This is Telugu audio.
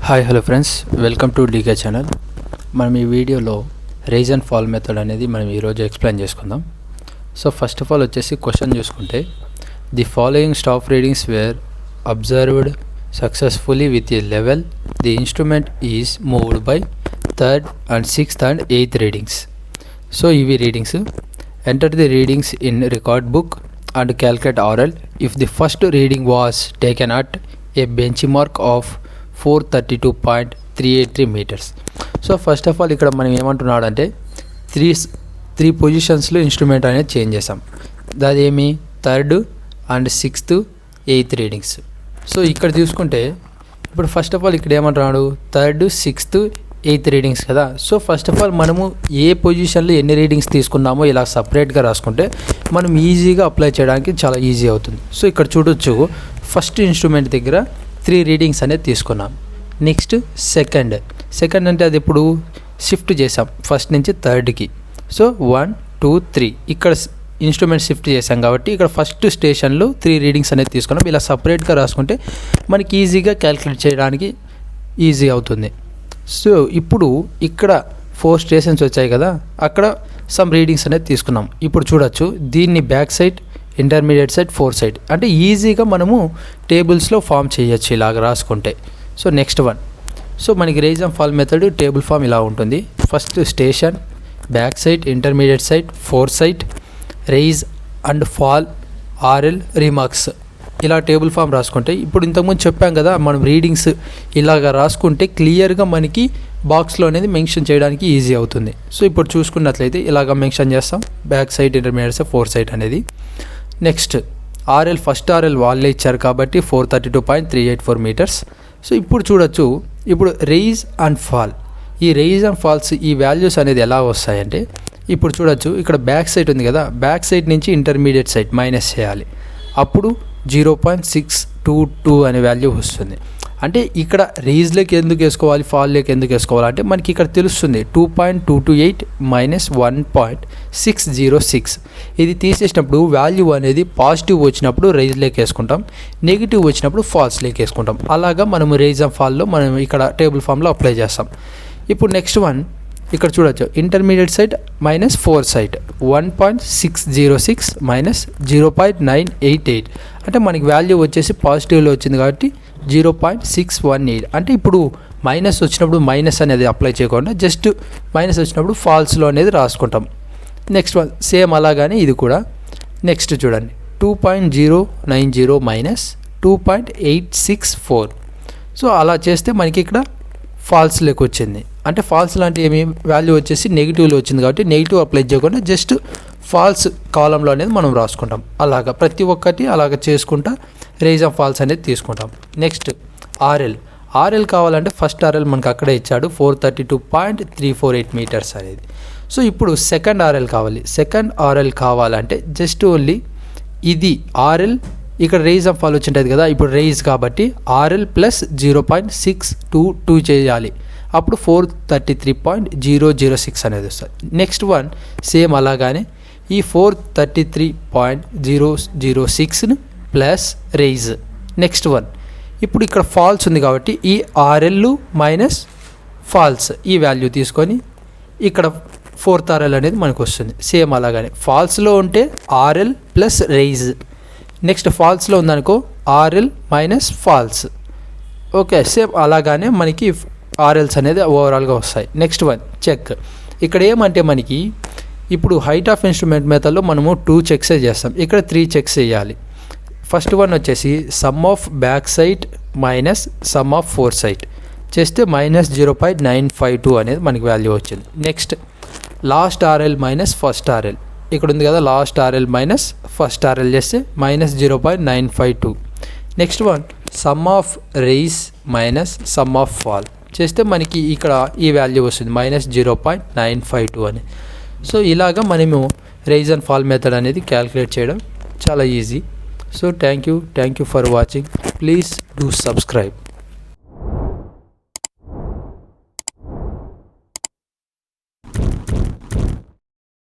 Hi hello friends, welcome to DK channel. మనం ఈ వీడియోలో రైజ్ అండ్ ఫాల్ మెథడ్ అనేది మనం ఈరోజు ఎక్స్ప్లెయిన్ చేసుకుందాం. సో ఫస్ట్ ఆఫ్ ఆల్ వచ్చేసి క్వశ్చన్ చూసుకుంటే, the following staff readings were observed successfully with a level the instrument is moved by third and sixth and eighth readings. So ఇవి readings. Enter the readings in record book and calculate RL if the first reading was taken at a bench mark of 432.383 meters. So first of all ఇక్కడ మనం ఏమంటున్నాడు అంటే త్రీ పొజిషన్స్లో ఇన్స్ట్రుమెంట్ అనేది చేంజ్ చేసాం. అదేమి third and sixth eighth readings. So ఇక్కడ చూసుకుంటే ఇప్పుడు ఫస్ట్ ఆఫ్ ఆల్ ఇక్కడ ఏమంటున్నాడు థర్డ్ సిక్స్త్ ఎయిత్ రీడింగ్స్ కదా. సో ఫస్ట్ ఆఫ్ ఆల్ మనము ఏ పొజిషన్లో ఎన్ని రీడింగ్స్ తీసుకున్నామో ఇలా సపరేట్గా రాసుకుంటే మనం ఈజీగా అప్లై చేయడానికి చాలా ఈజీ అవుతుంది. సో ఇక్కడ చూడొచ్చు, ఫస్ట్ ఇన్స్ట్రుమెంట్ దగ్గర 3 రీడింగ్స్ అనేది తీసుకున్నాం. నెక్స్ట్ సెకండ్ అంటే అది ఇప్పుడు షిఫ్ట్ చేసాం ఫస్ట్ నుంచి థర్డ్కి. సో 1 2 3 ఇక్కడ ఇన్స్ట్రుమెంట్ షిఫ్ట్ చేసాం కాబట్టి ఇక్కడ ఫస్ట్ స్టేషన్లో 3 రీడింగ్స్ అనేది తీసుకున్నాం. ఇలా సపరేట్గా రాసుకుంటే మనకి ఈజీగా క్యాలిక్యులేట్ చేయడానికి ఈజీ అవుతుంది. సో ఇప్పుడు ఇక్కడ 4 స్టేషన్స్ వచ్చాయి కదా, అక్కడ సమ్ రీడింగ్స్ అనేది తీసుకున్నాం. ఇప్పుడు చూడొచ్చు, దీన్ని back side, intermediate side, fore side అంటే ఈజీగా మనము టేబుల్స్లో ఫామ్ చేయొచ్చు ఇలాగ రాసుకుంటే. సో నెక్స్ట్ వన్, సో మనకి rise and fall method table form ఇలా ఉంటుంది. First station, back side, intermediate side, fore side, rise and fall, RL, remarks ఇలా టేబుల్ ఫామ్ రాసుకుంటే, ఇప్పుడు ఇంతకుముందు చెప్పాం కదా మనం రీడింగ్స్ ఇలాగ రాసుకుంటే క్లియర్గా మనకి బాక్స్లో అనేది మెన్షన్ చేయడానికి ఈజీ అవుతుంది. సో ఇప్పుడు చూసుకున్నట్లయితే ఇలాగ మెన్షన్ చేస్తాం, back side, intermediate side, fore side అనేది. నెక్స్ట్ ఆర్ఎల్, ఫస్ట్ ఆర్ఎల్ వాళ్ళే ఇచ్చారు కాబట్టి 432.384 meters. సో ఇప్పుడు చూడొచ్చు, ఇప్పుడు రైజ్ అండ్ ఫాల్, ఈ రైజ్ అండ్ ఫాల్స్ ఈ వాల్యూస్ అనేది ఎలా వస్తాయంటే, ఇప్పుడు చూడొచ్చు ఇక్కడ బ్యాక్ సైడ్ ఉంది కదా, బ్యాక్ సైడ్ నుంచి ఇంటర్మీడియట్ సైడ్ మైనస్ చేయాలి, అప్పుడు 0.622 అనే వాల్యూ వస్తుంది. అంటే ఇక్కడ రైజ్లోకి ఎందుకు వేసుకోవాలి, ఫాల్లోకి ఎందుకు వేసుకోవాలి అంటే మనకి ఇక్కడ తెలుస్తుంది 2.228 మైనస్ 1.606. ఇది తీసేసినప్పుడు వాల్యూ అనేది పాజిటివ్ వచ్చినప్పుడు రైజ్లోకి వేసుకుంటాం, నెగిటివ్ వచ్చినప్పుడు ఫాల్స్లోకి వేసుకుంటాం. అలాగా మనము రైజ్ అండ్ ఫాల్లో మనం ఇక్కడ టేబుల్ ఫామ్లో అప్లై చేస్తాం. ఇప్పుడు నెక్స్ట్ వన్ ఇక్కడ చూడొచ్చు, intermediate side minus four side 1.606 minus 0.988 అంటే మనకి వాల్యూ వచ్చేసి పాజిటివ్లో వచ్చింది కాబట్టి 0.618. అంటే ఇప్పుడు మైనస్ వచ్చినప్పుడు మైనస్ అనేది అప్లై చేయకుండా జస్ట్ మైనస్ వచ్చినప్పుడు ఫాల్స్లో అనేది రాసుకుంటాం. నెక్స్ట్ వన్ సేమ్ అలాగానే ఇది కూడా. నెక్స్ట్ చూడండి 2.090 మైనస్ 2.864. సో అలా చేస్తే మనకి ఇక్కడ ఫాల్స్లోకి వచ్చింది. అంటే ఫాల్స్ లాంటి ఏమి వాల్యూ వచ్చేసి నెగిటివ్లో వచ్చింది కాబట్టి నెగిటివ్ అప్లై చేయకుండా జస్ట్ ఫాల్స్ కాలంలో అనేది మనం రాసుకుంటాం. అలాగా ప్రతి ఒక్కటి అలాగ చేసుకుంటా రైజ్ ఆఫ్ ఫాల్స్ అనేది తీసుకుంటాం. నెక్స్ట్ ఆర్ఎల్ కావాలంటే ఫస్ట్ ఆర్ఎల్ మనకు అక్కడే ఇచ్చాడు 432.348 meters అనేది. సో ఇప్పుడు సెకండ్ ఆర్ఎల్ కావాలంటే జస్ట్ ఓన్లీ ఇది ఆర్ఎల్, ఇక్కడ రైజ్ ఆఫ్ ఫాల్ వచ్చింటుంది కదా, ఇప్పుడు రైజ్ కాబట్టి ఆర్ఎల్ ప్లస్ 0.622 చేయాలి, అప్పుడు 433.006 అనేది వస్తుంది. నెక్స్ట్ వన్ సేమ్ అలాగానే ఈ 433.006 ప్లస్ రైజ్. నెక్స్ట్ వన్ ఇప్పుడు ఇక్కడ ఫాల్స్ ఉంది కాబట్టి ఈ ఆర్ఎల్ మైనస్ ఫాల్స్ ఈ వాల్యూ తీసుకొని ఇక్కడ ఫోర్త్ ఆర్ఎల్ అనేది మనకు వస్తుంది. సేమ్ అలాగానే ఫాల్స్లో ఉంటే ఆర్ఎల్ ప్లస్ రైజ్, నెక్స్ట్ ఫాల్స్లో ఉందనుకో RL minus falls. Okay, same అలాగానే మనకి ఆర్ఎల్స్ అనేది ఓవరాల్గా వస్తాయి. Next one check. ఇక్కడ ఏమంటే మనకి ఇప్పుడు హైట్ ఆఫ్ ఇన్స్ట్రుమెంట్ మెథడ్లో మనము 2 చెక్సే చేస్తాం, ఇక్కడ 3 చెక్స్ చేయాలి. ఫస్ట్ వన్ వచ్చేసి sum of back side minus sum of fore side చేస్తే మైనస్ 0.952 అనేది మనకి వాల్యూ వచ్చింది. Next last RL minus first RL, ఇక్కడ ఉంది కదా last RL minus first RL చేస్తే minus 0.952. Next one sum of rise minus sum of fall చేస్తే మనకి ఇక్కడ ఈ వాల్యూ వస్తుంది మైనస్ 0.952 అని. సో ఇలాగా మనము రైజ్ అండ్ ఫాల్ మెథడ్ అనేది క్యాలిక్యులేట్ చేయడం చాలా easy. So thank you for watching. Please do subscribe.